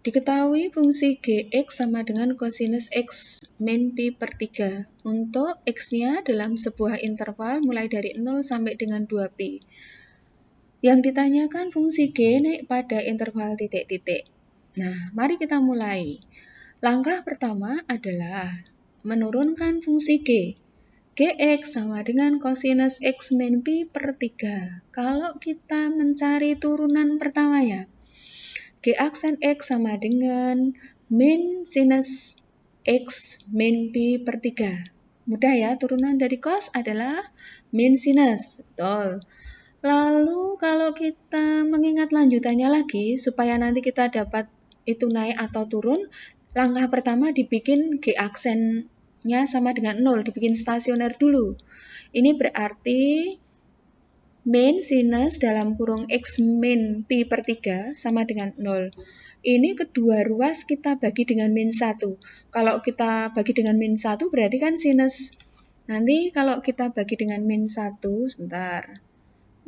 Diketahui fungsi Gx sama dengan kosinus X min Pi per 3 untuk X-nya dalam sebuah interval mulai dari 0 sampai dengan 2Pi. Yang ditanyakan fungsi G naik pada interval titik-titik. Nah, mari kita mulai. Langkah pertama adalah menurunkan fungsi G. Gx sama dengan kosinus X min Pi per 3. Kalau kita mencari turunan pertamanya, G aksen X sama dengan min sinus X min Pi per 3. Mudah ya, turunan dari cos adalah min sinus. Betul. Lalu kalau kita mengingat lanjutannya lagi, supaya nanti kita dapat itu naik atau turun, langkah pertama dibikin G aksennya sama dengan 0, dibikin stasioner dulu. Ini berarti min sinus dalam kurung X min Pi per 3 sama dengan 0. Ini kedua ruas kita bagi dengan min 1. Kalau kita bagi dengan min 1 berarti kan sinus. Nanti kalau kita bagi dengan min 1, sebentar.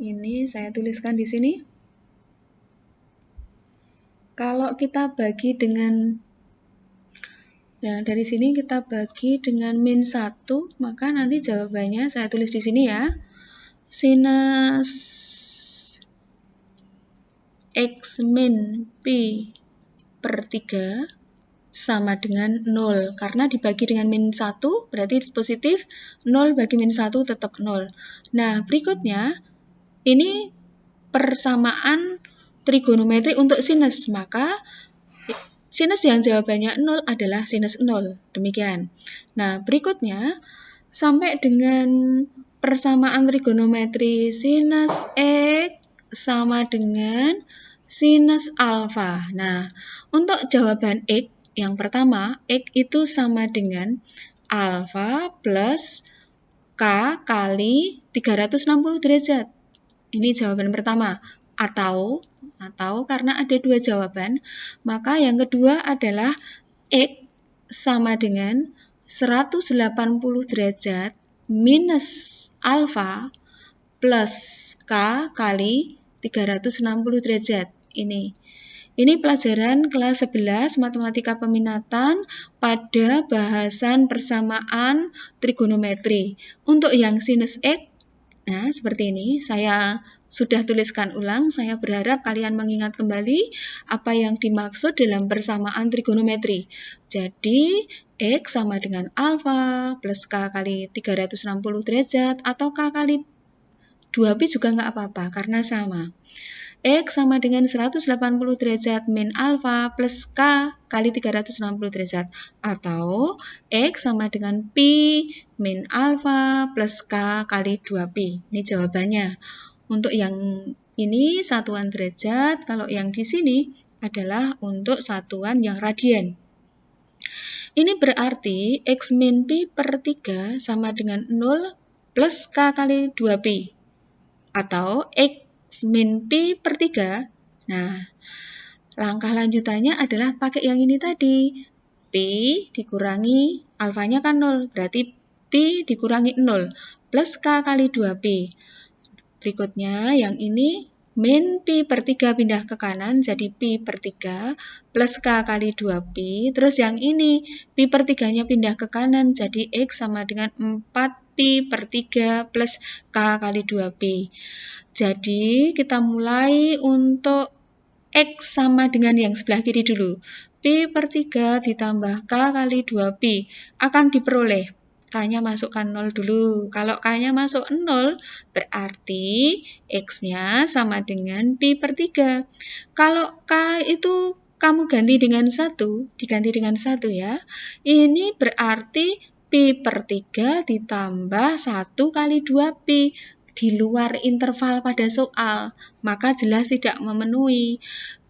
Ini saya tuliskan di sini. Kalau kita bagi dengan dari sini kita bagi dengan min 1, maka nanti jawabannya saya tulis di sini ya. Sinus X min Pi per 3 sama dengan 0. Karena dibagi dengan min 1 berarti positif, 0 bagi min 1 tetap 0. Nah, berikutnya ini persamaan trigonometri untuk sinus, maka sinus yang jawabannya 0 adalah sinus 0. Demikian. Nah, berikutnya sampai dengan persamaan trigonometri sinus X sama dengan sinus alfa. Nah, untuk jawaban X yang pertama, X itu sama dengan alfa plus K kali 360 derajat. Ini jawaban pertama. Atau karena ada dua jawaban, maka yang kedua adalah X sama dengan 180 derajat minus alfa plus K kali 360 derajat. Ini pelajaran kelas 11 Matematika Peminatan pada bahasan persamaan trigonometri. Untuk yang sinus X, nah seperti ini, saya sudah tuliskan ulang. Saya berharap kalian mengingat kembali apa yang dimaksud dalam persamaan trigonometri. Jadi, X sama dengan alfa plus K kali 360 derajat atau K kali 2Pi juga nggak apa-apa karena sama. X sama dengan 180 derajat min alfa plus K kali 360 derajat. Atau X sama dengan Pi min alfa plus K kali 2Pi. Ini jawabannya. Untuk yang ini satuan derajat, kalau yang di sini adalah untuk satuan yang radian. Ini berarti X min Pi per 3 sama dengan 0 plus K kali 2Pi. Atau X min Pi per 3. Nah, langkah lanjutannya adalah pakai yang ini tadi. Pi dikurangi alfanya kan 0, berarti Pi dikurangi 0 plus K kali 2Pi. Berikutnya yang ini min Pi per 3 pindah ke kanan jadi Pi per 3 plus K kali 2Pi. Terus yang ini Pi per 3-nya pindah ke kanan jadi X sama dengan 4Pi per 3 plus K kali 2Pi. Jadi kita mulai untuk X sama dengan yang sebelah kiri dulu. Pi per 3 ditambah K kali 2Pi akan diperoleh. K-nya masukkan 0 dulu. Kalau K-nya masuk 0, berarti X-nya sama dengan Pi per 3. Kalau K itu kamu ganti dengan 1, diganti dengan 1 ya. Ini berarti Pi per 3 ditambah 1 kali 2Pi. Di luar interval pada soal, maka jelas tidak memenuhi.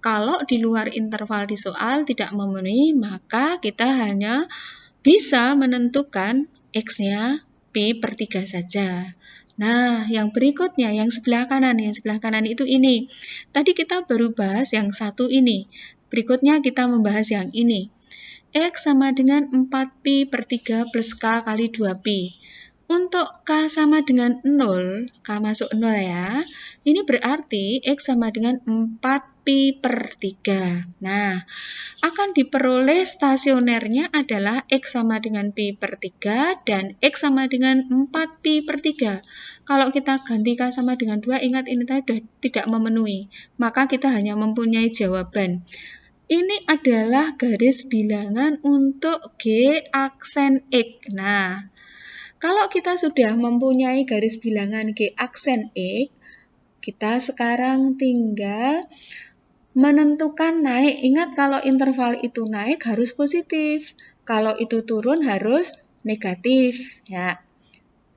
Kalau di luar interval di soal tidak memenuhi, maka kita hanya bisa menentukan X-nya Pi per 3 saja. Nah, yang berikutnya, yang sebelah kanan itu ini. Tadi kita baru bahas yang satu ini. Berikutnya kita membahas yang ini. X sama dengan 4Pi per 3 plus K kali 2Pi. Untuk K sama dengan 0, K masuk 0 ya. Ini berarti X sama dengan 4 Pi per 3. Nah, akan diperoleh stasionernya adalah X sama dengan Pi per 3 dan X sama dengan 4 Pi per 3. Kalau kita ganti K sama dengan 2, ingat ini tadi sudah tidak memenuhi. Maka kita hanya mempunyai jawaban. Ini adalah garis bilangan untuk G aksen X. Nah, kalau kita sudah mempunyai garis bilangan G aksen X, kita sekarang tinggal menentukan naik. Ingat kalau interval itu naik harus positif. Kalau itu turun harus negatif. Ya.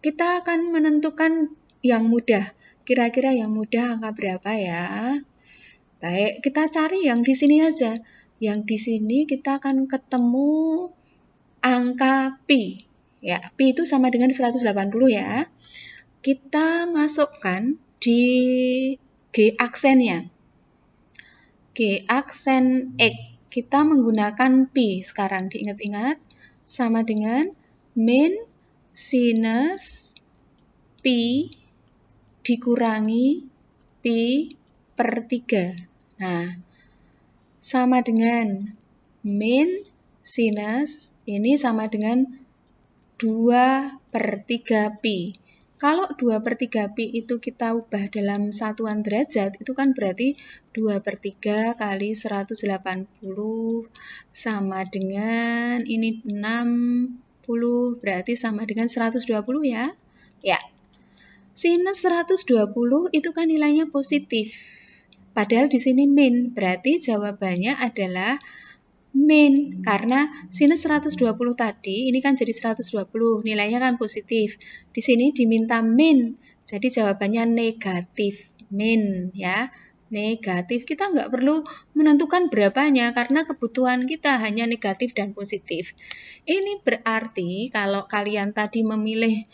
Kita akan menentukan yang mudah. Kira-kira yang mudah angka berapa ya? Baik, kita cari yang di sini aja. Yang di sini kita akan ketemu angka Pi. Ya, Pi itu sama dengan 180 ya. Kita masukkan di G aksennya. G aksen X, kita menggunakan Pi sekarang, diingat-ingat, sama dengan min sinus Pi dikurangi Pi per 3. Nah, sama dengan min sinus, ini sama dengan 2 per 3 Pi. Kalau 2 per 3 Pi itu kita ubah dalam satuan derajat, itu kan berarti 2 per 3 kali 180 sama dengan ini 60, berarti sama dengan 120 ya. Ya. Sinus 120 itu kan nilainya positif. Padahal di sini min, berarti jawabannya adalah min, karena sinus 120 tadi, ini kan jadi 120, nilainya kan positif. Di sini diminta min, jadi jawabannya negatif, min ya, negatif. Kita nggak perlu menentukan berapanya, karena kebutuhan kita hanya negatif dan positif. Ini berarti kalau kalian tadi memilih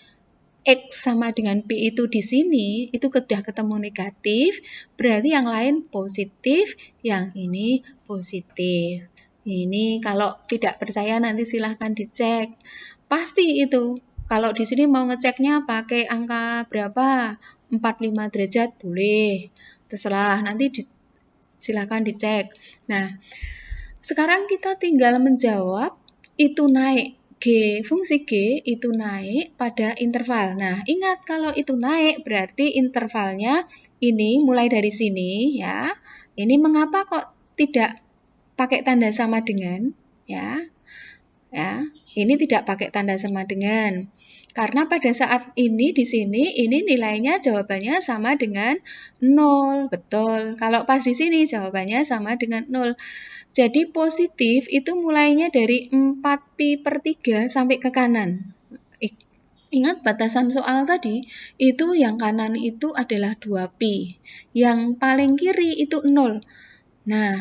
X sama dengan Pi itu di sini, itu sudah ketemu negatif, berarti yang lain positif, yang ini positif. Ini kalau tidak percaya nanti silahkan dicek. Pasti itu. Kalau di sini mau ngeceknya pakai angka berapa? 45 derajat boleh. Terserah, nanti silahkan dicek. Nah, sekarang kita tinggal menjawab itu naik. Fungsi G itu naik pada interval. Nah, ingat kalau itu naik berarti intervalnya ini mulai dari sini ya. Ini mengapa kok tidak pakai tanda sama dengan ya. Ya, ini tidak pakai tanda sama dengan. Karena pada saat ini di sini ini nilainya jawabannya sama dengan 0. Betul. Kalau pas di sini jawabannya sama dengan 0. Jadi positif itu mulainya dari 4 Pi per 3 sampai ke kanan. Ingat batasan soal tadi, itu yang kanan itu adalah 2 Pi. Yang paling kiri itu 0. Nah,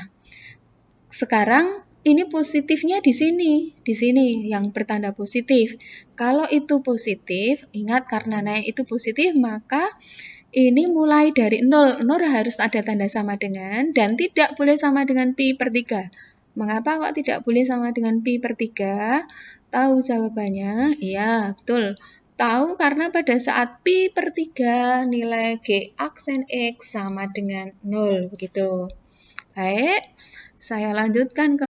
sekarang ini positifnya di sini yang bertanda positif. Kalau itu positif, ingat karena naik itu positif, maka ini mulai dari 0. 0 harus ada tanda sama dengan dan tidak boleh sama dengan Pi per 3. Mengapa kok tidak boleh sama dengan Pi per 3? Tahu jawabannya? Iya, betul. Tahu karena pada saat Pi per 3 nilai G aksen X sama dengan 0. Begitu. Baik, saya lanjutkan ke